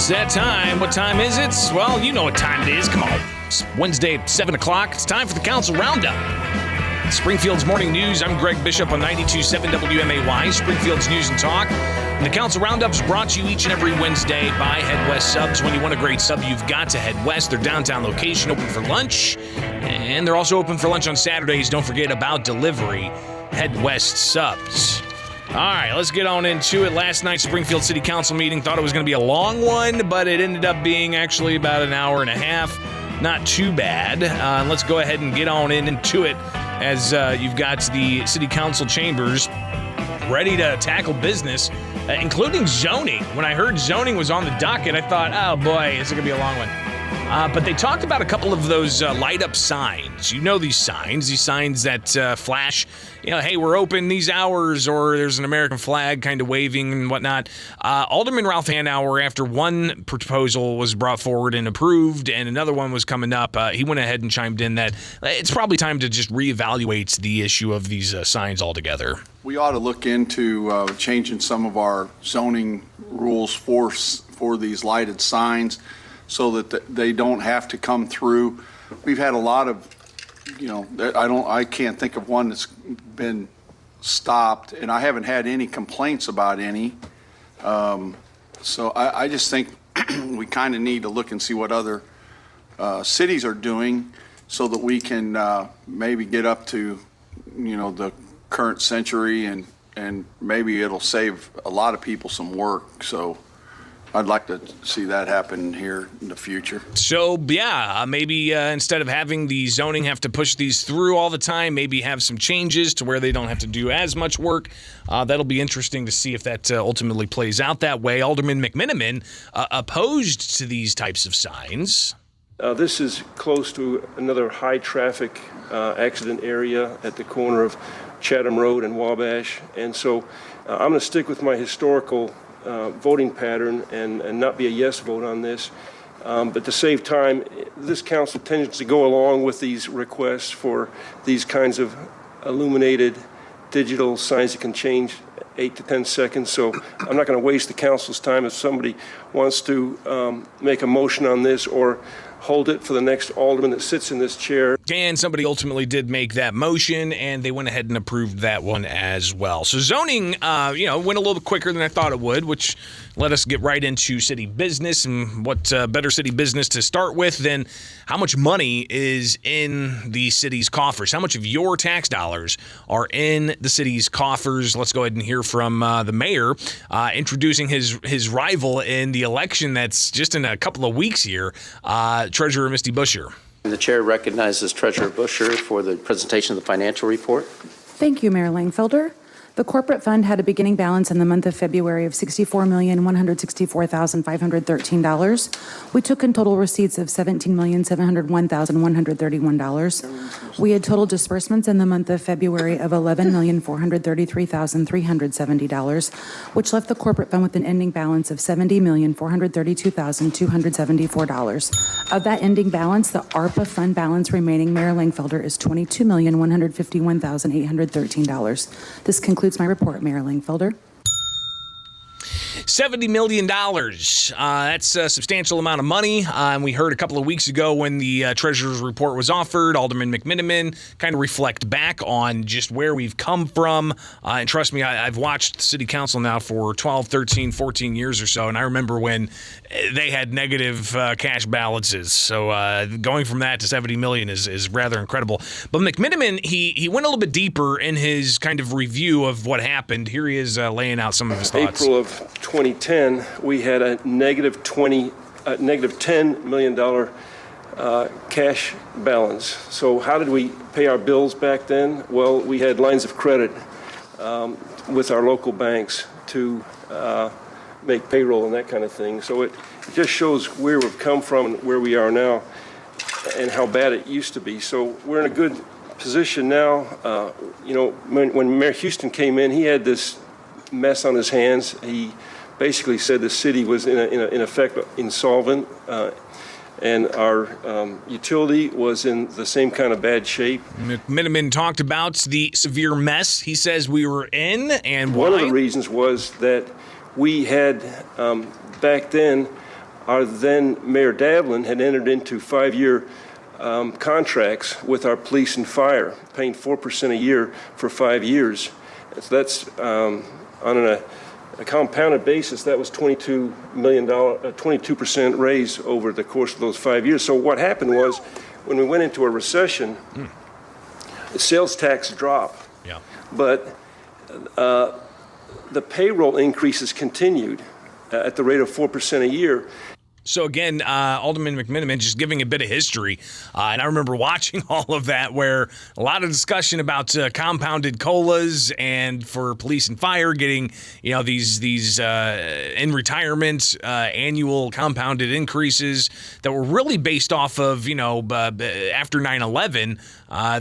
It's that time. What time is it? Well, you know what time it is. Come on. It's Wednesday at 7 o'clock. It's time for the Council Roundup. Springfield's Morning News. I'm Greg Bishop on 92.7 WMAY, Springfield's News and Talk. And the Council Roundup is brought to you each and every Wednesday by Head West Subs. When you want a great sub, you've got to Head West. Their downtown location open for lunch. And they're also open for lunch on Saturdays. Don't forget about delivery. Head West Subs. All right, let's get on into it. Last night's Springfield City Council meeting, thought it was going to be a long one, but it ended up being actually about an hour and a half. Not too bad. Let's go ahead and get on into it as you've got the City Council chambers ready to tackle business, including zoning. When I heard zoning was on the docket, I thought, oh boy, this is going to be a long one. But they talked about a couple of those light-up signs. You know these signs that flash, hey, we're open these hours, or there's an American flag kind of waving and whatnot. Alderman Ralph Hanauer, after one proposal was brought forward and approved and another one was coming up, he went ahead and chimed in that it's probably time to just reevaluate the issue of these signs altogether. We ought to look into changing some of our zoning rules for these lighted signs, so that they don't have to come through. We've had a lot of, I can't think of one that's been stopped, and I haven't had any complaints about any. So I just think we kind of need to look and see what other cities are doing, so that we can maybe get up to, the current century, and maybe it'll save a lot of people some work. So I'd like to see that happen here in the future. So, yeah, maybe instead of having the zoning have to push these through all the time, maybe have some changes to where they don't have to do as much work. That'll be interesting to see if that ultimately plays out that way. Alderman McMiniman opposed to these types of signs. This is close to another high-traffic accident area at the corner of Chatham Road and Wabash. And so I'm going to stick with my historical voting pattern and not be a yes vote on this. But to save time, this council tends to go along with these requests for these kinds of illuminated digital signs that can change 8 to 10 seconds. So I'm not going to waste the council's time. If somebody wants to make a motion on this or hold it for the next alderman that sits in this chair. And somebody ultimately did make that motion, and they went ahead and approved that one as well. So zoning, went a little bit quicker than I thought it would, which let us get right into city business. And what better city business to start with than how much money is in the city's coffers? How much of your tax dollars are in the city's coffers? Let's go ahead and hear from the mayor introducing his rival in the election that's just in a couple of weeks here, Treasurer Misty Buscher. The chair recognizes Treasurer Buscher for the presentation of the financial report. Thank you, Mayor Langfelder. The corporate fund had a beginning balance in the month of February of $64,164,513. We took in total receipts of $17,701,131. We had total disbursements in the month of February of $11,433,370, which left the corporate fund with an ending balance of $70,432,274. Of that ending balance, the ARPA fund balance remaining, Mayor Langfelder, is $22,151,813. This concludes my report, Mayor Langfelder. $70 million. That's a substantial amount of money. And we heard a couple of weeks ago when the treasurer's report was offered, Alderman McMiniman kind of reflect back on just where we've come from. And trust me, I've watched city council now for 12, 13, 14 years or so. And I remember when they had negative cash balances. So going from that to $70 million is rather incredible. But McMiniman, he went a little bit deeper in his kind of review of what happened. Here he is laying out some of his thoughts. April of 2010, we had a negative $10 million cash balance. So how did we pay our bills back then? Well, we had lines of credit with our local banks to make payroll and that kind of thing. So it just shows where we've come from and where we are now and how bad it used to be. So we're in a good position now. When Mayor Houston came in, he had this mess on his hands. He basically said the city was in effect insolvent, and our utility was in the same kind of bad shape. McMiniman talked about the severe mess he says we were in, and why. One of the reasons was that we had back then our then Mayor Davlin had entered into 5-year contracts with our police and fire, paying 4% a year for 5 years. So that's on a compounded basis, that was $22 million, 22% raise over the course of those 5 years. So what happened was, when we went into a recession, the sales tax dropped. Yeah. But the payroll increases continued at the rate of 4% a year. So again, Alderman McMiniman just giving a bit of history, and I remember watching all of that, where a lot of discussion about compounded COLAs and for police and fire getting, these in retirement annual compounded increases that were really based off of, after 9/11.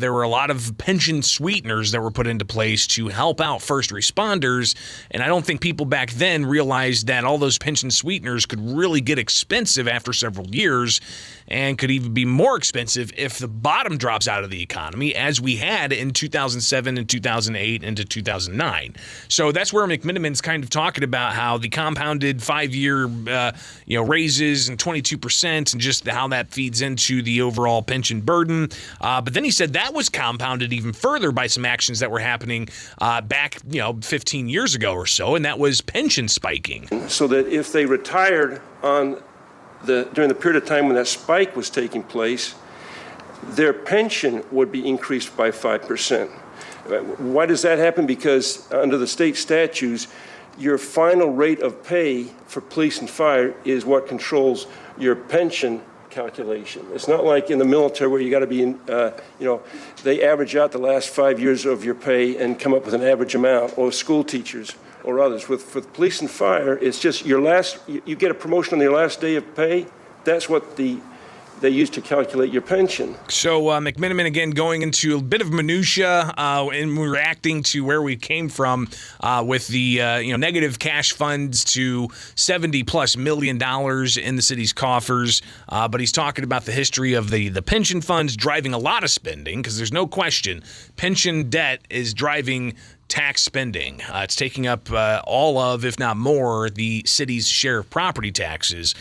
There were a lot of pension sweeteners that were put into place to help out first responders, and I don't think people back then realized that all those pension sweeteners could really get expensive after several years, and could even be more expensive if the bottom drops out of the economy, as we had in 2007 and 2008 into 2009. So that's where McMiniman's kind of talking about how the compounded 5-year raises and 22%, and just how that feeds into the overall pension burden. But then he said that was compounded even further by some actions that were happening back 15 years ago or so, and that was pension spiking. So that if they retired during the period of time when that spike was taking place, their pension would be increased by 5%. Why does that happen? Because under the state statutes, your final rate of pay for police and fire is what controls your pension calculation. It's not like in the military where you got to be they average out the last 5 years of your pay and come up with an average amount, or school teachers or others. For police and fire, it's just you get a promotion on your last day of pay. That's what they use to calculate your pension. So McMiniman, again, going into a bit of minutia and reacting to where we came from with the negative cash funds to $70+ million in the city's coffers. But he's talking about the history of the pension funds driving a lot of spending, because there's no question pension debt is driving tax spending. It's taking up all of, if not more, the city's share of property taxes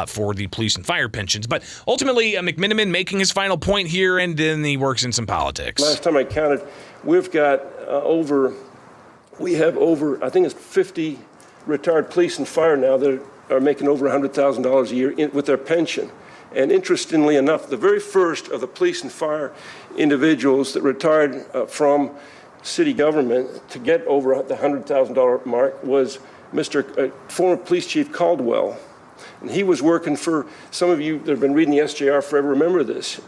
for the police and fire pensions. But ultimately, McMiniman making his final point here, and then he works in some politics. Last time I counted, we have over, I think it's 50 retired police and fire now that are making over $100,000 a year with their pension. And interestingly enough, the very first of the police and fire individuals that retired from city government to get over the $100,000 mark was former police chief Caldwell. And he was working for, some of you that have been reading the SJR forever remember this.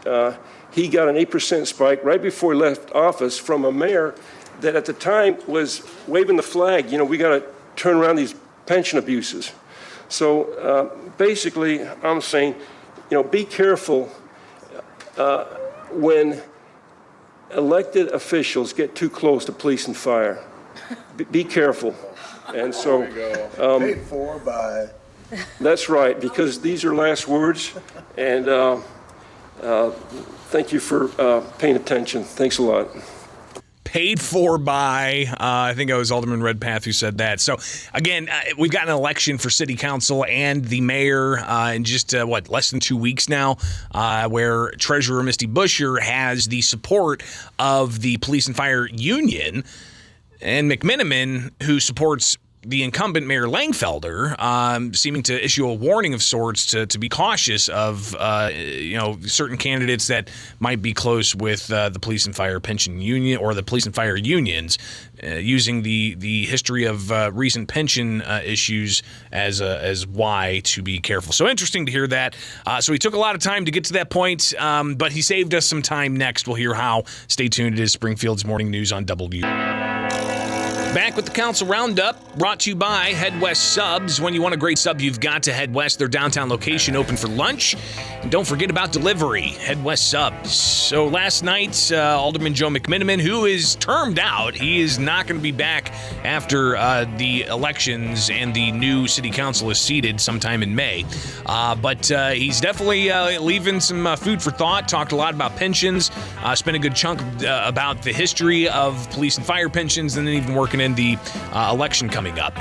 He got an 8% spike right before he left office from a mayor that at the time was waving the flag, we got to turn around these pension abuses. So basically, I'm saying, be careful when elected officials get too close to police and fire. Be careful. And so, paid for by. That's right, because these are last words. And thank you for paying attention. Thanks a lot. Paid for by, I think it was Alderman Redpath who said that. So, again, we've got an election for city council and the mayor in just, less than 2 weeks now, where Treasurer Misty Buscher has the support of the police and fire union, and McMiniman, who supports the incumbent Mayor Langfelder, seeming to issue a warning of sorts to be cautious of certain candidates that might be close with the police and fire pension union or the police and fire unions, using the history of recent pension issues as why to be careful. So interesting to hear that. So he took a lot of time to get to that point, but he saved us some time. Next, we'll hear how. Stay tuned. It is Springfield's Morning News on W. Back with the Council Roundup, brought to you by Head West Subs. When you want a great sub, you've got to Head West. Their downtown location open for lunch. And don't forget about delivery, Head West Subs. So last night, Alderman Joe McMiniman, who is termed out, he is not going to be back after the elections and the new city council is seated sometime in May. But he's definitely leaving some food for thought, talked a lot about pensions, spent a good chunk about the history of police and fire pensions, and then even working in the election coming up.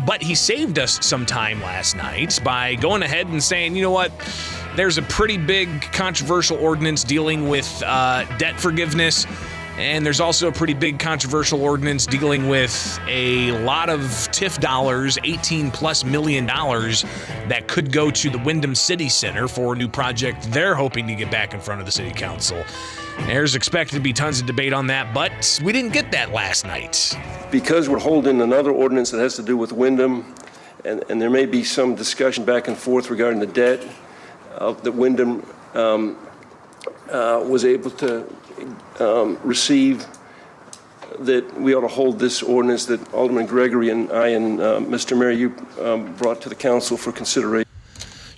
But he saved us some time last night by going ahead and saying, you know what? There's a pretty big controversial ordinance dealing with debt forgiveness. And there's also a pretty big controversial ordinance dealing with a lot of TIF dollars, $18+ million, that could go to the Wyndham City Center for a new project they're hoping to get back in front of the city council. There's expected to be tons of debate on that, but we didn't get that last night. Because we're holding another ordinance that has to do with Wyndham, and there may be some discussion back and forth regarding the debt that Wyndham was able to receive, that we ought to hold this ordinance that Alderman Gregory and I and Mr. Mayor, you brought to the council for consideration.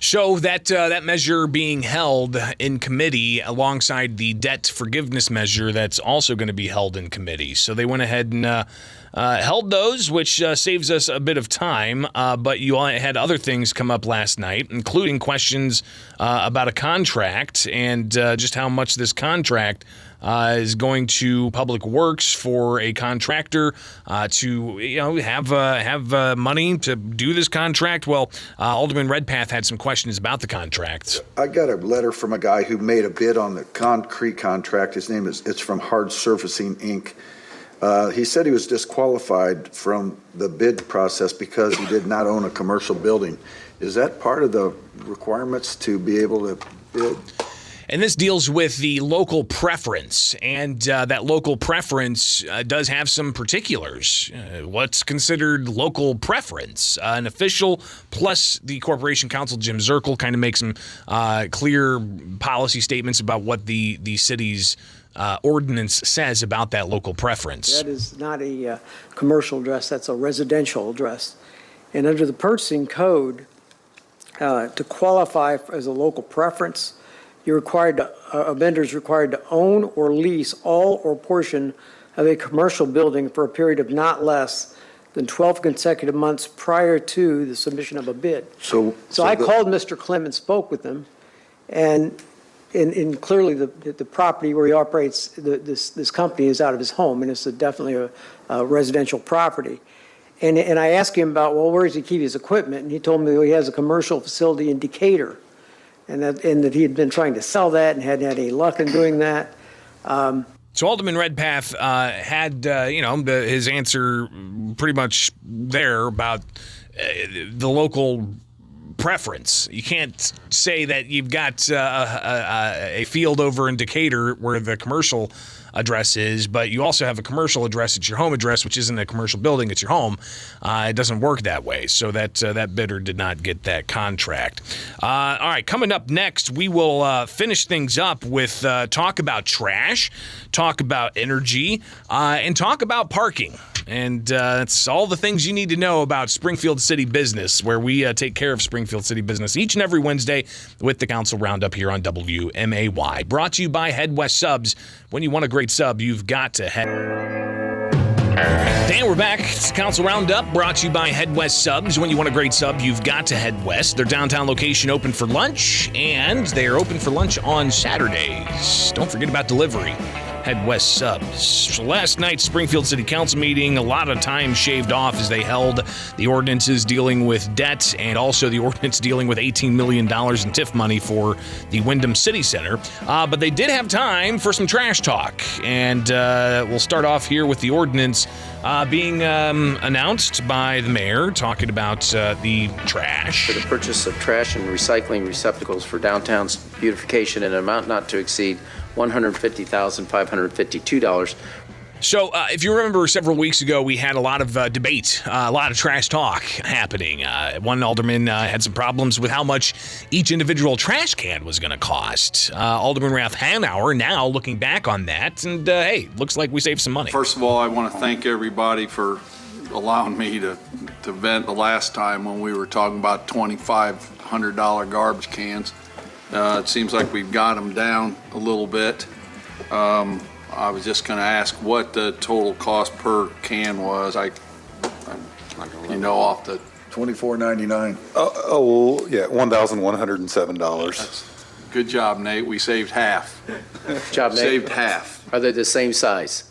So that measure being held in committee alongside the debt forgiveness measure that's also going to be held in committee. So they went ahead and held those, which saves us a bit of time. But you all had other things come up last night, including questions about a contract and just how much this contract is going to Public Works for a contractor to have money to do this contract. Well, Alderman Redpath had some questions about the contract. I got a letter from a guy who made a bid on the concrete contract. His name it's from Hard Surfacing, Inc. He said he was disqualified from the bid process because he did not own a commercial building. Is that part of the requirements to be able to bid? And this deals with the local preference, and that local preference does have some particulars. What's considered local preference? An official plus the Corporation Counsel, Jim Zirkle, kind of makes some clear policy statements about what the city's ordinance says about that local preference. That is not a commercial address, that's a residential address. And under the purchasing code, to qualify as a local preference, a vendor is required to own or lease all or portion of a commercial building for a period of not less than 12 consecutive months prior to the submission of a bid. So I called Mr. Clem and spoke with him, and clearly the property where he operates this company is out of his home, and it's definitely a residential property. And I asked him about, well, where does he keep his equipment? And he told me he has a commercial facility in Decatur. And that he had been trying to sell that and hadn't had any luck in doing that. So Alderman Redpath had, his answer pretty much there about the local preference. You can't say that you've got a field over in Decatur where the commercial address is, but you also have a commercial address. It's your home address, which isn't a commercial building. It's your home. It doesn't work that way. So that bidder did not get that contract. All right, coming up next, we will finish things up with talk about trash, talk about energy, and talk about parking. And it's all the things you need to know about Springfield City business, where we take care of Springfield City business each and every Wednesday with the Council Roundup here on WMAY. Brought to you by Head West Subs. When you want a great sub, you've got to head. And we're back. It's Council Roundup, brought to you by Head West Subs. When you want a great sub, you've got to head west. Their downtown location open for lunch, and they are open for lunch on Saturdays. Don't forget about delivery. Head West Subs. So last night's Springfield City Council meeting, a lot of time shaved off as they held the ordinances dealing with debt and also the ordinance dealing with $18 million in TIF money for the Wyndham City Center. But they did have time for some trash talk. And we'll start off here with the ordinance being announced by the mayor, talking about the trash. For the purchase of trash and recycling receptacles for downtown's beautification in an amount not to exceed $150,552. So if you remember several weeks ago, we had a lot of debate, a lot of trash talk happening. One alderman had some problems with how much each individual trash can was going to cost. Alderman Ralph Hanauer now looking back on that, and hey, looks like we saved some money. First of all, I want to thank everybody for allowing me to vent the last time when we were talking about $2,500 garbage cans. It seems like we've got them down a little bit. I was just going to ask what the total cost per can was. Off the $24.99. Yeah, $1,107. Good job, Nate. We saved half. Good job, Nate. Saved half. Are they the same size?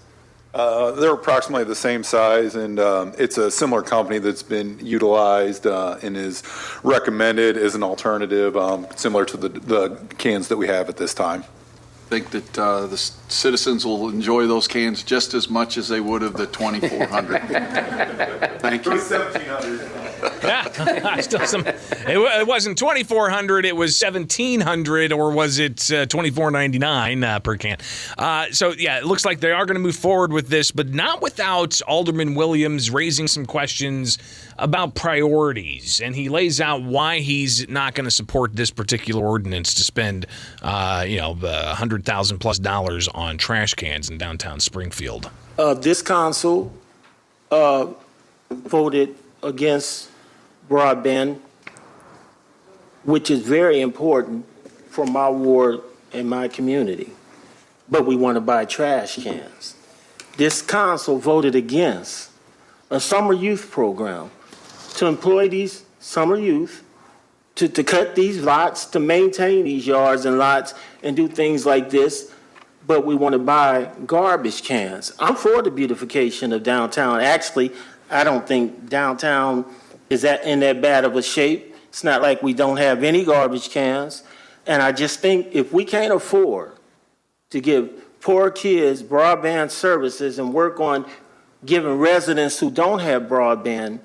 They're approximately the same size, and it's a similar company that's been utilized and is recommended as an alternative, similar to the cans that we have at this time. I think that the citizens will enjoy those cans just as much as they would of the 2,400. Thank you. 1,700. Yeah, still it wasn't 2,400. It was 1,700, or was it 24.99 per can? So yeah, it looks like they are going to move forward with this, but not without Alderman Williams raising some questions about priorities, and he lays out why he's not going to support this particular ordinance to spend, $100,000+ on trash cans in downtown Springfield. This council voted against broadband, which is very important for my ward and my community. But we want to buy trash cans. This council voted against a summer youth program to employ these summer youth to cut these lots, to maintain these yards and lots and do things like this. But we want to buy garbage cans. I'm for the beautification of downtown. Actually, I don't think downtown is in that bad of a shape. It's not like we don't have any garbage cans. And I just think if we can't afford to give poor kids broadband services and work on giving residents who don't have broadband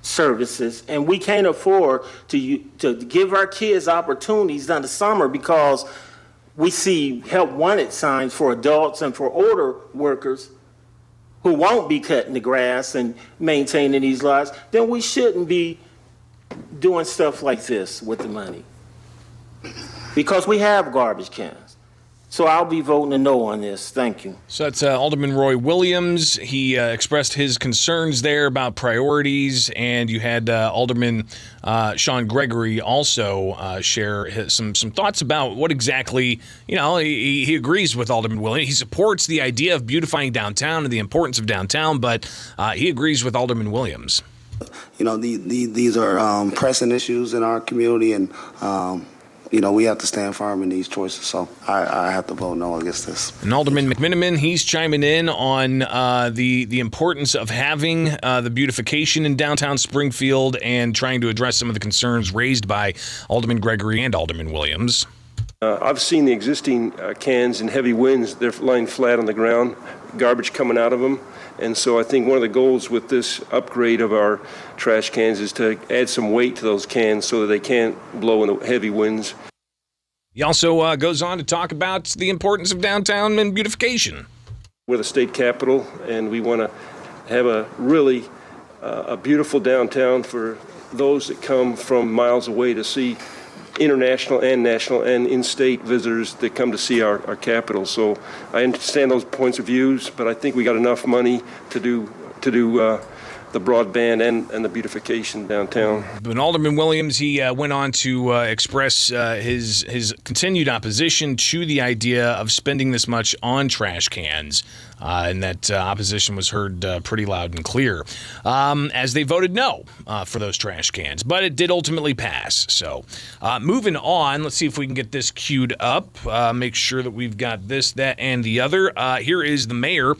services, and we can't afford to give our kids opportunities during the summer because we see help wanted signs for adults and for older workers who won't be cutting the grass and maintaining these lots, then we shouldn't be doing stuff like this with the money. Because we have garbage cans. So I'll be voting a no on this. Thank you. So that's Alderman Roy Williams. He expressed his concerns there about priorities, and you had Alderman Sean Gregory also share some thoughts about what exactly, he agrees with Alderman Williams. He supports the idea of beautifying downtown and the importance of downtown, but he agrees with Alderman Williams. These are pressing issues in our community, and we have to stand firm in these choices, so I have to vote no against this. And Alderman McMiniman, he's chiming in on the importance of having the beautification in downtown Springfield and trying to address some of the concerns raised by Alderman Gregory and Alderman Williams. I've seen the existing cans in heavy winds. They're lying flat on the ground, garbage coming out of them. And so I think one of the goals with this upgrade of our trash cans is to add some weight to those cans so that they can't blow in the heavy winds. He also goes on to talk about the importance of downtown and beautification. We're the state capital, and we want to have a really a beautiful downtown for those that come from miles away to see international and national and in-state visitors that come to see our capital. So I understand those points of views, but I think we got enough money to do the broadband and the beautification downtown. But Alderman Williams, he went on to express his continued opposition to the idea of spending this much on trash cans, and that opposition was heard pretty loud and clear as they voted no for those trash cans. But it did ultimately pass. So moving on, let's see if we can get this queued up, make sure that we've got this, that, and the other. Here is the mayor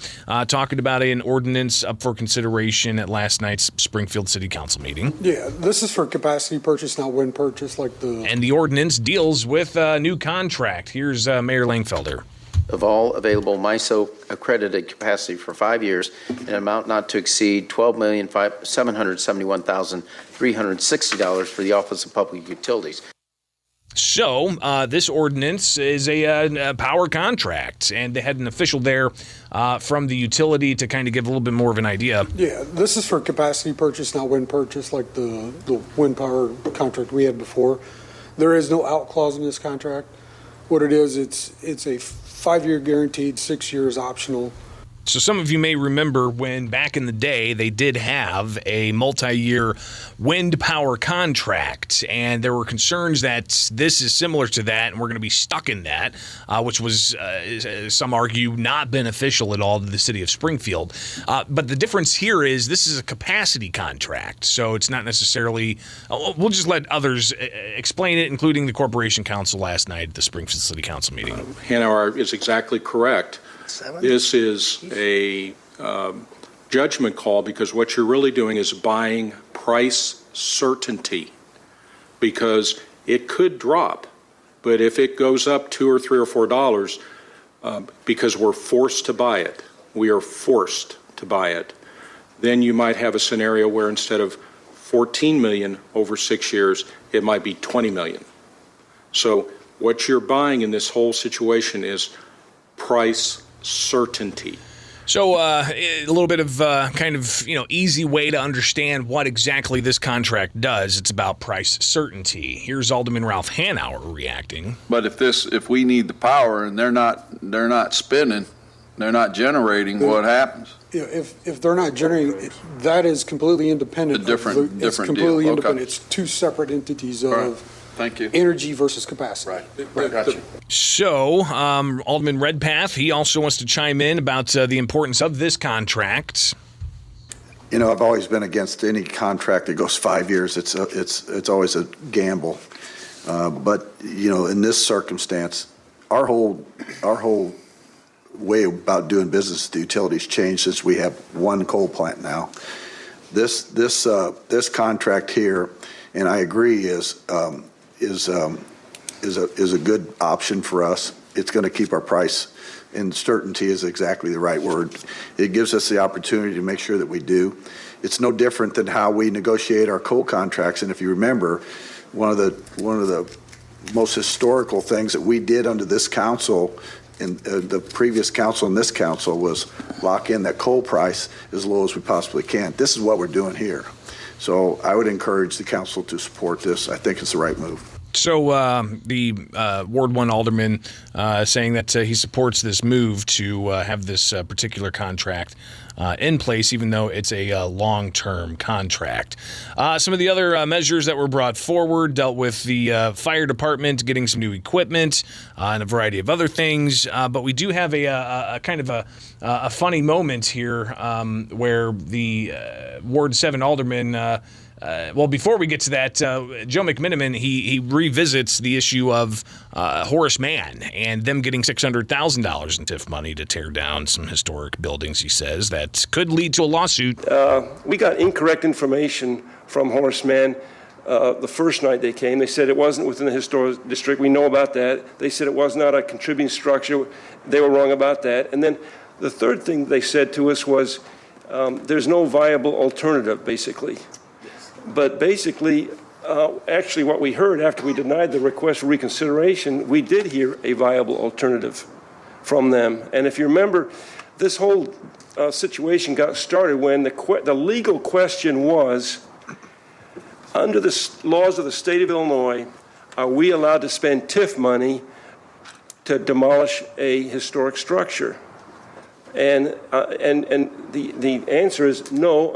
talking about an ordinance up for consideration at last night's Springfield City Council meeting. Yeah, this is for capacity purchase, not wind purchase like the... And the ordinance deals with a new contract. Here's Mayor Langfelder. Of all available MISO accredited capacity for 5 years, an amount not to exceed $12,771,360 for the Office of Public Utilities. So this ordinance is a power contract, and they had an official there from the utility to kind of give a little bit more of an idea. Yeah, this is for capacity purchase, not wind purchase like the wind power contract we had before. There is no out clause in this contract. What it is, it's a 5-year guaranteed, 6 years optional. So some of you may remember when back in the day they did have a multi-year wind power contract, and there were concerns that this is similar to that and we're going to be stuck in that, which was, some argue, not beneficial at all to the city of Springfield. But the difference here is this is a capacity contract, so it's not necessarily, we'll just let others explain it, including the Corporation Council last night at the Springfield City Council meeting. Hanauer is exactly correct. This is a judgment call because what you're really doing is buying price certainty, because it could drop, but if it goes up $2 or $3 or $4, because we're forced to buy it, we are forced to buy it, then you might have a scenario where instead of 14 million over 6 years, it might be 20 million. So what you're buying in this whole situation is price certainty. So a little bit of kind of, easy way to understand what exactly this contract does. It's about price certainty. Here's Alderman Ralph Hanauer reacting. But if we need the power and they're not spinning, they're not generating, what happens? Yeah, if they're not generating, that is completely independent. A different It's deal. completely independent. Okay. It's two separate entities of Thank you. energy versus capacity. Right. Gotcha. So Alderman Redpath, he also wants to chime in about the importance of this contract. I've always been against any contract that goes 5 years. It's always a gamble. But in this circumstance, our whole way about doing business with the utilities changed since we have one coal plant now. This contract here, and I agree, is a good option for us. It's going to keep our price, and certainty is exactly the right word. It gives us the opportunity to make sure that we do. It's no different than how we negotiate our coal contracts. And if you remember, one of the most historical things that we did under this council and the previous council and this council was lock in that coal price as low as we possibly can. This is what we're doing here. So I would encourage the council to support this. I think it's the right move. So the Ward 1 Alderman saying that he supports this move to have this particular contract in place, even though it's a long-term contract. Some of the other measures that were brought forward dealt with the fire department getting some new equipment and a variety of other things. But we do have a kind of a funny moment here where the Ward 7 Alderman well, before we get to that, Joe McMiniman, he revisits the issue of Horace Mann and them getting $600,000 in TIF money to tear down some historic buildings, he says, that could lead to a lawsuit. We got incorrect information from Horace Mann the first night they came. They said it wasn't within the historic district. We know about that. They said it was not a contributing structure. They were wrong about that. And then the third thing they said to us was there's no viable alternative, basically. But basically, actually what we heard after we denied the request for reconsideration, we did hear a viable alternative from them. And if you remember, this whole situation got started when the legal question was, under the laws of the state of Illinois, are we allowed to spend TIF money to demolish a historic structure? And the answer is no,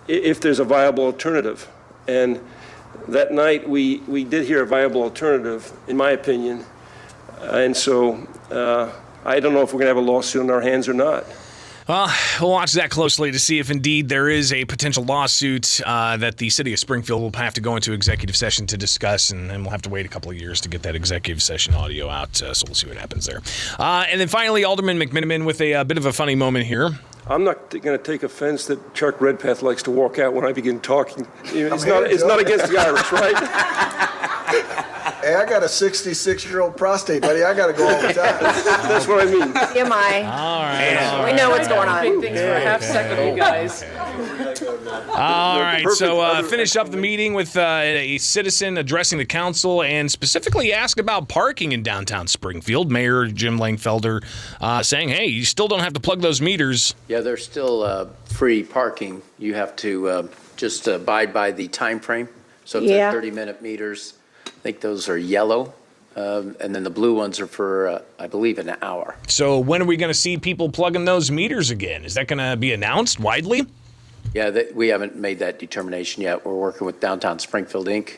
if there's a viable alternative. And that night we did hear a viable alternative, in my opinion. And so I don't know if we're going to have a lawsuit on our hands or not. Well, we'll watch that closely to see if indeed there is a potential lawsuit that the city of Springfield will have to go into executive session to discuss, and then we'll have to wait a couple of years to get that executive session audio out, so we'll see what happens there. And then finally, Alderman McMiniman with a bit of a funny moment here. I'm not going to take offense that Chuck Redpath likes to walk out when I begin talking. It's not against the Irish, right? Hey, I got a 66-year-old prostate, buddy. I got to go all the time. That's what I mean. TMI. All right. We know what's going on. Big things for a half second, you guys. All right, so finish up the meeting with a citizen addressing the council and specifically ask about parking in downtown Springfield. Mayor Jim Langfelder saying, hey, you still don't have to plug those meters. Yeah, there's still free parking. You have to just abide by the time frame. So if they're 30-minute meters, I think those are yellow. And then the blue ones are for, I believe, an hour. So when are we going to see people plugging those meters again? Is that going to be announced widely? Yeah, we haven't made that determination yet. We're working with Downtown Springfield, Inc.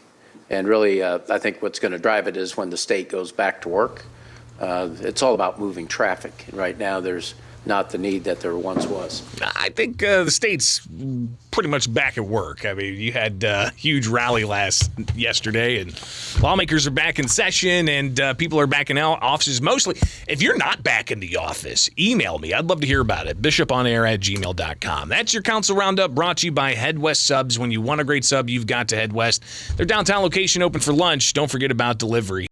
And really, I think what's going to drive it is when the state goes back to work. It's all about moving traffic. And right now, there's not the need that there once was. I think the state's pretty much back at work. I mean, you had a huge rally yesterday, and lawmakers are back in session, and people are back in offices. Mostly, if you're not back in the office, email me. I'd love to hear about it. bishoponair@gmail.com. That's your Council Roundup, brought to you by Head West Subs. When you want a great sub, you've got to Head West. Their downtown location open for lunch. Don't forget about delivery.